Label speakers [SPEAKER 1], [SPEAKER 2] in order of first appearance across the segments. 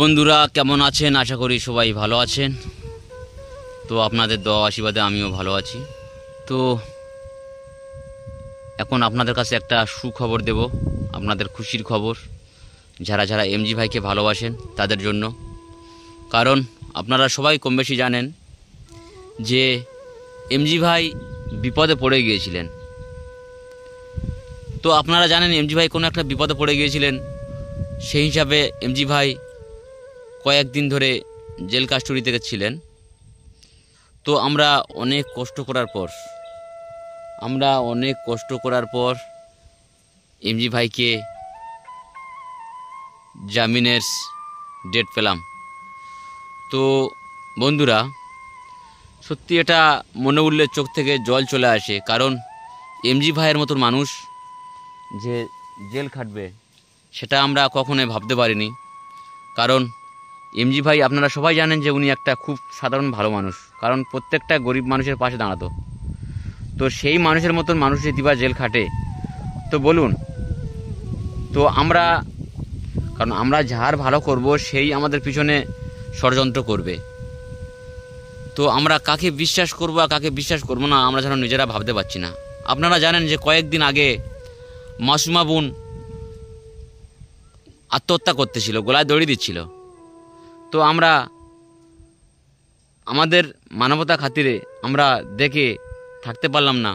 [SPEAKER 1] বন্ধুরা কেমন আছেন? আশা করি সবাই ভালো আছেন। তো আপনাদের দোয়া আশীর্বাদে আমিও ভালো আছি। তো এখন আপনাদের কাছে একটা সুখবর দেব, আপনাদের খুশির খবর, যারা যারা এমজি ভাইকে ভালোবাসেন তাদের জন্য। কারণ আপনারা সবাই কম বেশি জানেন যে এমজি ভাই বিপদে পড়ে গিয়েছিলেন। তো আপনারা জানেন এমজি ভাই কোনো একটা বিপদে পড়ে গিয়েছিলেন, সেই হিসাবে এমজি ভাই কয়েকদিন ধরে জেল কাস্টডিতে ছিলেন। তো আমরা অনেক কষ্ট করার পর এমজি ভাইকে জামিনের ডেট পেলাম। তো বন্ধুরা, সত্যি এটা মনে উঠলে চোখ থেকে জল চলে আসে। কারণ এমজি ভাইয়ের মতন মানুষ যে জেল খাটবে সেটা আমরা কখনোই ভাবতে পারিনি। কারণ এমজি ভাই আপনারা সবাই জানেন যে উনি একটা খুব সাধারণ ভালো মানুষ, কারণ প্রত্যেকটা গরিব মানুষের পাশে দাঁড়াতো। তো সেই মানুষের মতন মানুষ যদি বা জেল খাটে, তো বলুন, তো কারণ আমরা যার ভালো করব সেই আমাদের পিছনে ষড়যন্ত্র করবে। তো আমরা কাকে বিশ্বাস করবো আর কাকে বিশ্বাস করবো না আমরা যেন নিজেরা ভাবতে পারছি না। আপনারা জানেন যে কয়েকদিন আগে মাসুমা বোন আত্মহত্যা করতেছিল, গলায় দড়ি দিচ্ছিল। তো আমরা আমাদের মানবতা খাতিরে আমরা দেখে থাকতে পারলাম না,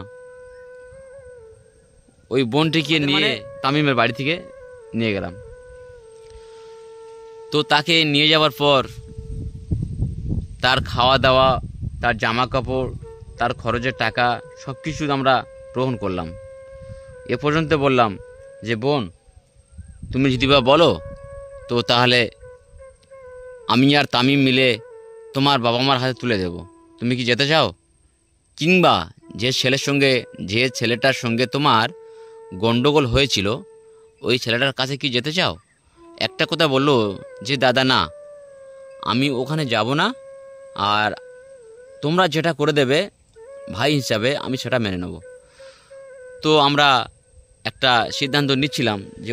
[SPEAKER 1] ওই বোনটিকে নিয়ে তামিমের বাড়ি থেকে নিয়ে গেলাম। তো তাকে নিয়ে যাওয়ার পর তার খাওয়া দাওয়া, তার জামা কাপড়, তার খরচের টাকা সব কিছু আমরা গ্রহণ করলাম। এ পর্যন্ত বললাম যে বোন, তুমি যদি বা বলো তো তাহলে আমি আর তামিম মিলে তোমার বাবা মার হাতে তুলে দেব। তুমি কি যেতে চাও? কিংবা যে ছেলেটার সঙ্গে তোমার গন্ডগোল হয়েছিল ওই ছেলেটার কাছে কি যেতে চাও? একটা কথা বললো যে দাদা না, আমি ওখানে যাব না, আর তোমরা যেটা করে দেবে ভাই হিসাবে আমি সেটা মেনে নেব। তো আমরা একটা সিদ্ধান্ত নিচ্ছিলাম যে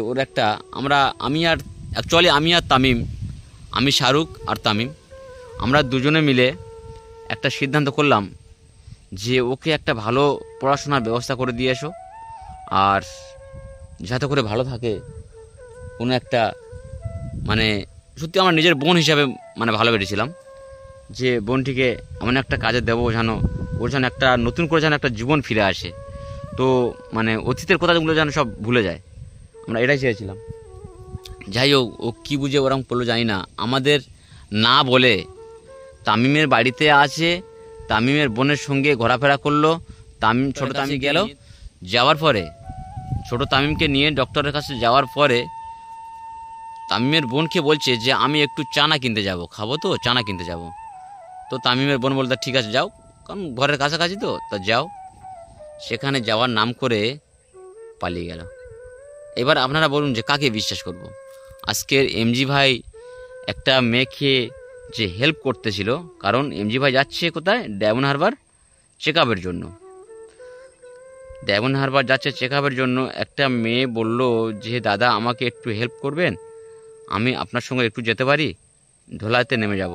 [SPEAKER 1] আমি আর তামিম, আমি শাহরুখ আর তামিম, আমরা দুজনে মিলে একটা সিদ্ধান্ত করলাম যে ওকে একটা ভালো পড়াশোনার ব্যবস্থা করে দিয়ে এসো, আর যাতে করে ভালো থাকে। কোনো একটা সত্যি আমার নিজের বোন হিসাবে ভালো বেরিয়েছিলাম যে বোনটিকে এমন একটা কাজে দেবো ওর যেন একটা নতুন করে যেন একটা জীবন ফিরে আসে। তো অতীতের কথাগুলো যেন সব ভুলে যায়, আমরা এটাই চেয়েছিলাম। যাই হোক, ও কী বুঝে ওরকম করলো জানি না, আমাদের না বলে তামিমের বাড়িতে আছে, তামিমের বোনের সঙ্গে ঘোরাফেরা করলো। ছোট তামিম গেল, যাওয়ার পরে ছোট তামিমকে নিয়ে ডক্টরের কাছে যাওয়ার পরে তামিমের বোনকে বলছে যে আমি একটু চানা কিনতে যাব, খাবো তো চানা কিনতে যাব। তো তামিমের বোন বলতে ঠিক আছে যাও, কারণ ঘরের কাছাকাছি তো, তা যাও। সেখানে যাওয়ার নাম করে পালিয়ে গেল। এবার আপনারা বলুন যে কাকে বিশ্বাস করব? আজকের এমজি ভাই একটা মেয়েকে যে হেল্প করতেছিল, কারণ এমজি ভাই যাচ্ছে কোথায়? ডায়মন্ড হারবার চেক আপের জন্য। ডায়মন্ড হারবার যাচ্ছে চেক আপের জন্য। একটা মেয়ে বলল যে দাদা আমাকে একটু হেল্প করবেন, আমি আপনার সঙ্গে একটু যেতে পারি, ধোলাইতে নেমে যাব।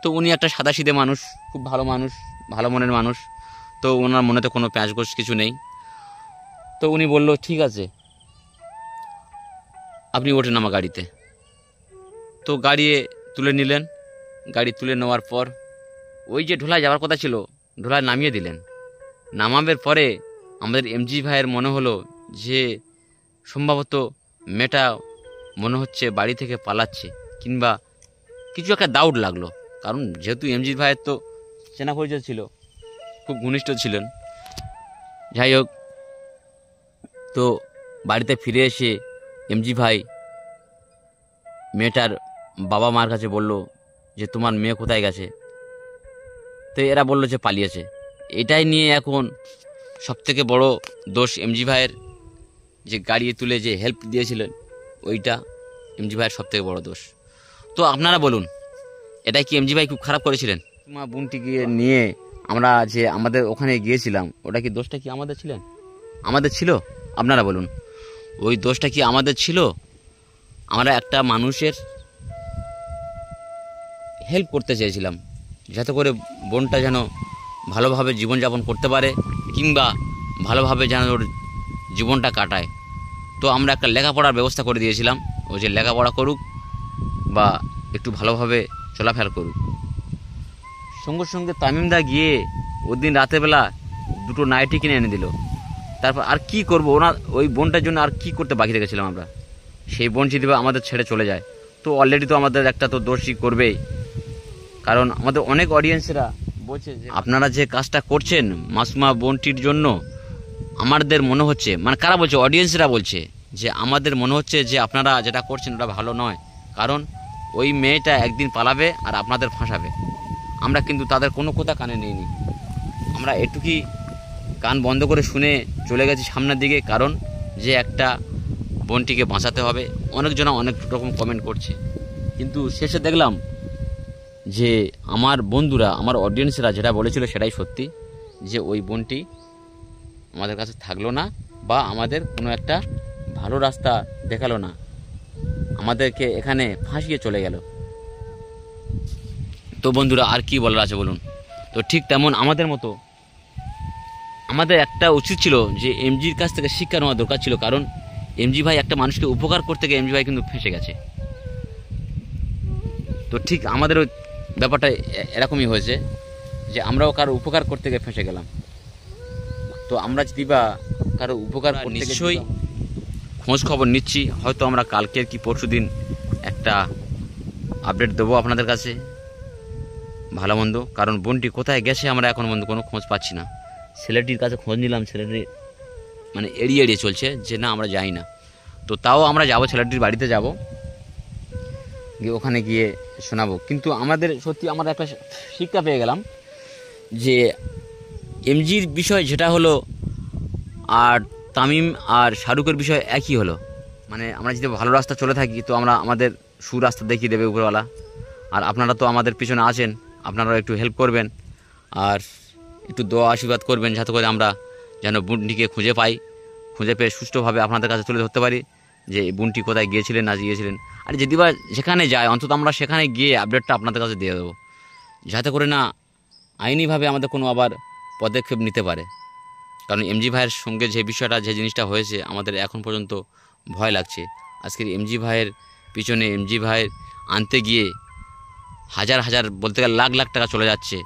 [SPEAKER 1] তো উনি একটা সাদাসিধে মানুষ, খুব ভালো মানুষ, ভালো মনের মানুষ। তো ওনার মনে তো কোনো প্যাঁচগোছ কিছু নেই। তো উনি বলল ঠিক আছে, আপনি ওঠেন আমার গাড়িতে। তো গাড়ি তুলে নিলেন। গাড়ি তুলে নেওয়ার পর ওই যে ধোলায় যাওয়ার কথা ছিল, ধোলায় নামিয়ে দিলেন। নামাবের পরে আমাদের এমজি ভাইয়ের মনে হলো যে সম্ভবত মেয়েটা মনে হচ্ছে বাড়ি থেকে পালাচ্ছে, কিংবা কিছু একটা ডাউট লাগলো। কারণ যেহেতু এমজি ভাইয়ের তো চেনা পরিচয় ছিল, খুব ঘনিষ্ঠ ছিলেন। যাই হোক, তো বাড়িতে ফিরে এসে এমজি ভাই মেয়েটার বাবা মার কাছে বলল যে তোমার মেয়ে কোথায় গেছে? তো এরা বলল যে পালিয়েছে। এটাই নিয়ে এখন সবথেকে বড় দোষ এমজি ভাইয়ের, যে গাড়ি তুলে যে হেল্প দিয়েছিলেন ওইটা এমজি ভাইয়ের সবথেকে বড় দোষ। তো আপনারা বলুন, এটাই কি এমজি ভাই খুব খারাপ করেছিলেন? মা বোনটিকে নিয়ে আমরা যে আমাদের ওখানে গিয়েছিলাম, ওটা কি দোষটা কি আমাদের ছিল? আপনারা বলুন, ওই দোষটা কি আমাদের ছিল? আমরা একটা মানুষের হেল্প করতে চেয়েছিলাম, যাতে করে বোনটা যেন ভালোভাবে জীবনযাপন করতে পারে কিংবা ভালোভাবে যেন ওর জীবনটা কাটায়। তো আমরা একটা লেখাপড়ার ব্যবস্থা করে দিয়েছিলাম, ও যে লেখাপড়া করুক বা একটু ভালোভাবে চলাফেরা করুক। সঙ্গে সঙ্গে তামিমদা গিয়ে ওদিন রাতেরবেলা 2টো নাইটি কিনে এনে দিল। তারপর আর কি করব, ওই বোনটার জন্য আর কি করতে বাকি রেখেছিলাম আমরা। সেই বোন যদি আমাদের ছেড়ে চলে যায় তো অলরেডি তো আমাদের একটা তো দোষী করবেই, কারণ আমাদের অনেক অডিয়েন্সরা বলছে যে আপনারা যে কাজটা করছেন মাসুমা বোনটির জন্য, আমাদের মনে হচ্ছে, মানে কারা বলছে, অডিয়েন্সরা বলছে যে আমাদের মনে হচ্ছে যে আপনারা যেটা করছেন ওটা ভালো নয়, কারণ ওই মেয়েটা একদিন পালাবে আর আপনাদের ফাঁসাবে। আমরা কিন্তু তাদের কোনো কথা কানে নিইনি, আমরা এটুকুই কান বন্ধ করে শুনে চলে গেছি সামনের দিকে, কারণ যে একটা বোনটিকে বাঁচাতে হবে। অনেকজনা অনেক রকম কমেন্ট করছে, কিন্তু শেষে দেখলাম যে আমার বন্ধুরা, আমার অডিয়েন্সরা যেটা বলেছিল সেটাই সত্যি, যে ওই বোনটি আমাদের কাছে থাকলো না বা আমাদের কোনো একটা ভালো রাস্তা দেখালো না, আমাদেরকে এখানে ফাঁসিয়ে চলে গেল। তো বন্ধুরা আর কি বলার আছে বলুন। তো ঠিক তেমন আমাদের একটা উচিত ছিল যে এমজির কাছ থেকে শিক্ষা নেওয়া দরকার ছিল, কারণ এমজি ভাই একটা মানুষকে উপকার করতে গিয়ে এমজি ভাই কিন্তু ফেঁসে গেছে। তো ঠিক আমাদের ওই ব্যাপারটা এরকমই হয়েছে যে আমরাও কারো উপকার করতে গিয়ে ফেঁসে গেলাম। তো আমরা যদি বা কারো উপকার করতে নিশ্চয়ই খোঁজ খবর নিচ্ছি, হয়তো আমরা কালকের কি পরশু দিন একটা আপডেট দেবো আপনাদের কাছে ভালো মন্দ, কারণ বোনটি কোথায় গেছে আমরা এখন পর্যন্ত কোনো খোঁজ পাচ্ছি না। ছেলেটির কাছে খোঁজ নিলাম, ছেলেটি মানে এড়িয়ে চলছে যে না আমরা যাই না। তো তাও আমরা যাব, ছেলেটির বাড়িতে যাব, গিয়ে ওখানে গিয়ে শোনাবো। কিন্তু আমাদের সত্যি আমরা একটা শিক্ষা পেয়ে গেলাম যে এমজির বিষয় যেটা হলো আর তামিম আর শাহরুখের বিষয় একই হলো, মানে আমরা যদি ভালো রাস্তা চলে থাকি তো আমরা আমাদের সুরাস্তা দেখিয়ে দেবে উপরওয়ালা। আর আপনারা তো আমাদের পিছনে আছেন, আপনারা একটু হেল্প করবেন আর একটু দোয়া আশীর্বাদ করবেন, যাতে করে আমরা যেন বোনটিকে খুঁজে পাই, খুঁজে পেয়ে সুষ্ঠুভাবে আপনাদের কাছে তুলে ধরতে পারি যে বোনটি কোথায় গিয়েছিলেন না গিয়েছিলেন। আর যদি বা যেখানে যায় অন্তত আমরা সেখানে গিয়ে আপডেটটা আপনাদের কাছে দিয়ে দেবো, যাতে করে না আইনিভাবে আমাদের কোনো আবার পদক্ষেপ নিতে পারে। কারণ এমজি ভাইয়ের সঙ্গে যে বিষয়টা, যে জিনিসটা হয়েছে আমাদের এখন পর্যন্ত ভয় লাগছে। আজকের এমজি ভাইয়ের পিছনে, এমজি ভাইয়ের আনতে গিয়ে হাজার হাজার, বলতে গেলে লাখ লাখ টাকা চলে যাচ্ছে।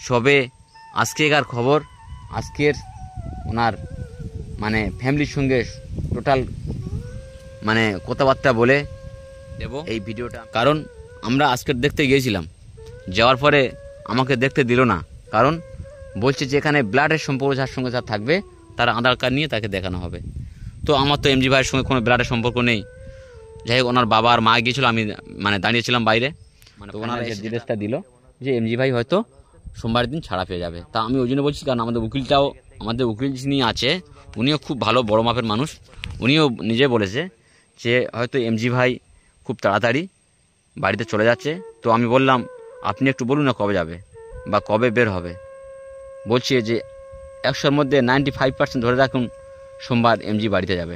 [SPEAKER 1] সবে আজকেকার খবর, আজকের ওনার মানে ফ্যামিলির সঙ্গে টোটাল মানে কথাবার্তা বলে দেব এই ভিডিওটা। কারণ আমরা আজকের দেখতে গিয়েছিলাম, যাওয়ার পরে আমাকে দেখতে দিল না, কারণ বলছে যে এখানে ব্লাডের সম্পর্ক যার সঙ্গে যা থাকবে তার আধার কার্ড নিয়ে তাকে দেখানো হবে। তো আমার তো এমজি ভাইয়ের সঙ্গে কোনো ব্লাডের সম্পর্ক নেই। যাই হোক, ওনার বাবা আর মা গিয়েছিল, আমি মানে দাঁড়িয়েছিলাম বাইরে, মানে ওনারা ডিটেলসটা দিল যে এমজি ভাই হয়তো সোমবার দিন ছাড়া পেয়ে যাবে। তা আমি ওই জন্য বলছি, কারণ আমাদের উকিল যিনি আছে উনিও খুব ভালো বড় মাপের মানুষ, উনিও নিজে বলেছে যে হয়তো এমজি ভাই খুব তাড়াতাড়ি বাড়িতে চলে যাচ্ছে। তো আমি বললাম আপনি একটু বলুন না কবে যাবে বা কবে বের হবে। বলছে যে 100-র মধ্যে 95% ধরে রাখুন সোমবার এমজি বাড়িতে যাবে।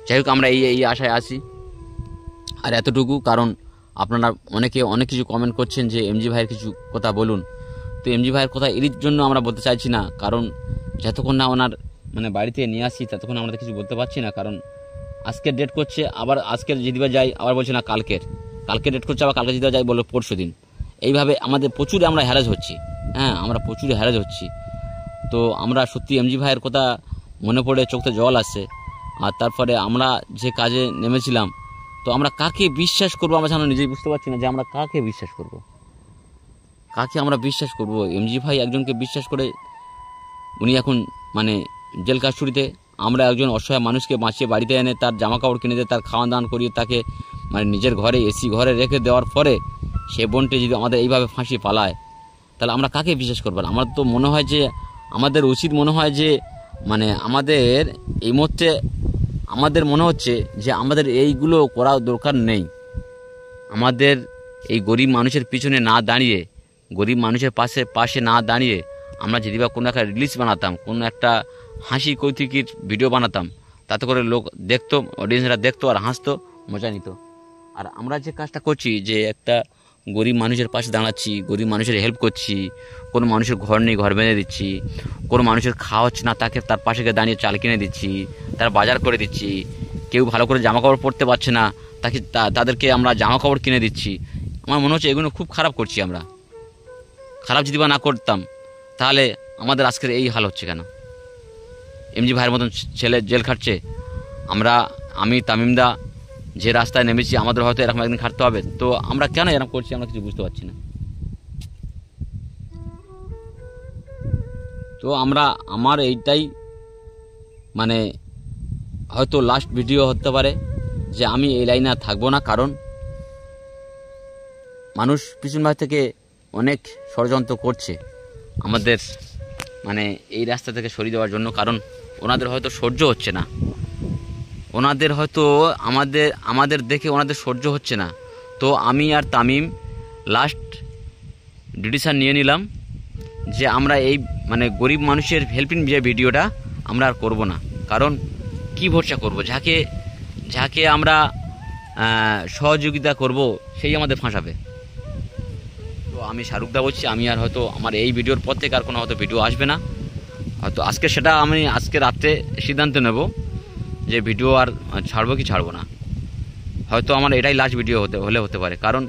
[SPEAKER 1] যাই হোক, আমরা এই আশায় আছি। আর এতটুকু, কারণ আপনারা অনেকে অনেক কিছু কমেন্ট করছেন যে এমজি ভাইয়ের কিছু কথা বলুন। তো এমজি ভাইয়ের কথা এর জন্য আমরা বলতে চাইছি না, কারণ যতক্ষণ না ওনার মানে বাড়িতে নিয়ে আসি ততক্ষণ আমরা কিছু বলতে পারছি না। কারণ আজকের ডেট করছে, আবার আজকের যদিবা যাই আবার বলছে না কালকে ডেট করছে, আবার কালকে যদিবা যাই বললো পরশু দিন। এইভাবে আমাদের প্রচুর আমরা হ্যারাস হচ্ছি, আমরা প্রচুর হ্যারাস হচ্ছি। তো আমরা সত্যি এমজি ভাইয়ের কথা মনে পড়ে চোখে জল আসছে। আর তারপরে আমরা যে কাজে নেমেছিলাম, তো আমরা কাকে বিশ্বাস করবো আমরা যেন নিজেই বুঝতে পারছি না যে আমরা কাকে বিশ্বাস করব, কাকে আমরা বিশ্বাস করব। এমজি ভাই একজনকে বিশ্বাস করে উনি এখন মানে জেল কাস্টডিতে, আমরা একজন অসহায় মানুষকে বাঁচিয়ে বাড়িতে এনে তার জামা কাপড় কিনে দিয়ে তার খাওয়া দাওয়া করিয়ে তাকে মানে নিজের ঘরে এসি ঘরে রেখে দেওয়ার পরে সে বোনটি যদি আমাদের এইভাবে ফাঁসিয়ে পালায়, তাহলে আমরা কাকে বিশ্বাস করবো? আমার তো মনে হয় যে আমাদের উচিত মনে হয় যে মানে আমাদের এই মুহূর্তে আমাদের মনে হচ্ছে যে আমাদের এইগুলো করা দরকার নেই। আমাদের এই গরিব মানুষের পিছনে না দাঁড়িয়ে, গরিব মানুষের পাশে না দাঁড়িয়ে আমরা যদি বা কোনো একটা রিলিজ বানাতাম, কোনো একটা হাসি কৌতুকির ভিডিও বানাতাম, তাতে করে লোক দেখতো, অডিয়েন্সরা দেখতো আর হাসতো, মজা নিত। আর আমরা যে কাজটা করছি, যে একটা গরিব মানুষের পাশে দাঁড়াচ্ছি, গরিব মানুষের হেল্প করছি, কোনো মানুষের ঘর নেই ঘর বেঁধে দিচ্ছি, কোনো মানুষের খাওয়া হচ্ছে না তাকে তার পাশে গিয়ে দাঁড়িয়ে চাল কিনে দিচ্ছি, তার বাজার করে দিচ্ছি, কেউ ভালো করে জামা কাপড় পরতে পারছে না তাদেরকে আমরা জামা কাপড় কিনে দিচ্ছি। আমার মনে হচ্ছে এগুলো খুব খারাপ করছি আমরা। খারাপ যদি বা না করতাম তাহলে আমাদের আজকের এই হাল হচ্ছে কেন? এমজি ভাইয়ের মতন ছেলে জেল খাটছে, আমি তামিমদা যে রাস্তায় নেমেছি আমাদের হয়তো এরকম একদিন খাটতে হবে। তো আমরা কেন এরকম করছি আমরা কিছু বুঝতে পারছি না। তো আমার এইটাই মানে হয়তো লাস্ট ভিডিও হতে পারে যে আমি এই লাইনে আর থাকবো না, কারণ মানুষ পিছন ভাই থেকে অনেক ষড়যন্ত্র করছে আমাদের মানে এই রাস্তা থেকে সরিয়ে দেওয়ার জন্য, কারণ ওনাদের হয়তো সহ্য হচ্ছে না, ওনাদের হয়তো আমাদের দেখে ওনাদের সহ্য হচ্ছে না। তো আমি আর তামিম লাস্ট ডিসিশন নিয়ে নিলাম যে আমরা এই মানে গরিব মানুষের হেল্পিং যে ভিডিওটা আমরা আর করবো না। কারণ কি ভরসা করব, যাকে আমরা সহযোগিতা করব সেই আমাদের ফাঁসাবে। তো আমি শাহরুখদা বলছি, আমি আর হয়তো আমার এই ভিডিওর পর থেকে আর কোনো হয়তো ভিডিও আসবে না। হয়তো আমি আজকে রাত্রে সিদ্ধান্ত নেব যে ভিডিও আর ছাড়বো কি ছাড়বো না। হয়তো আমার এটাই লাস্ট ভিডিও হতে পারে, কারণ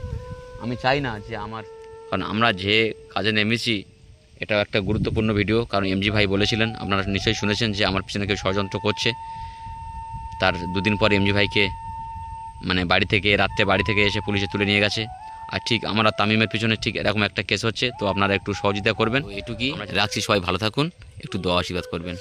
[SPEAKER 1] আমি চাই না যে কারণ আমরা যে কাজে নেমেছি এটা একটা গুরুত্বপূর্ণ ভিডিও। কারণ এমজি ভাই বলেছিলেন, আপনারা নিশ্চয়ই শুনেছেন যে আমার পিছনে কেউ ষড়যন্ত্র করছে। তার দুদিন পর এমজি ভাইকে মানে রাত্রে বাড়ি থেকে এসে পুলিশে তুলে নিয়ে গেছে। আর ঠিক আমরা তামিমের পিছনে ঠিক এরকম একটা কেস হচ্ছে। তো আপনারা একটু সহযোগিতা করবেন, এটুকুই রাখছি। সবাই ভালো থাকুন, একটু দোয়া আশীর্বাদ করবেন।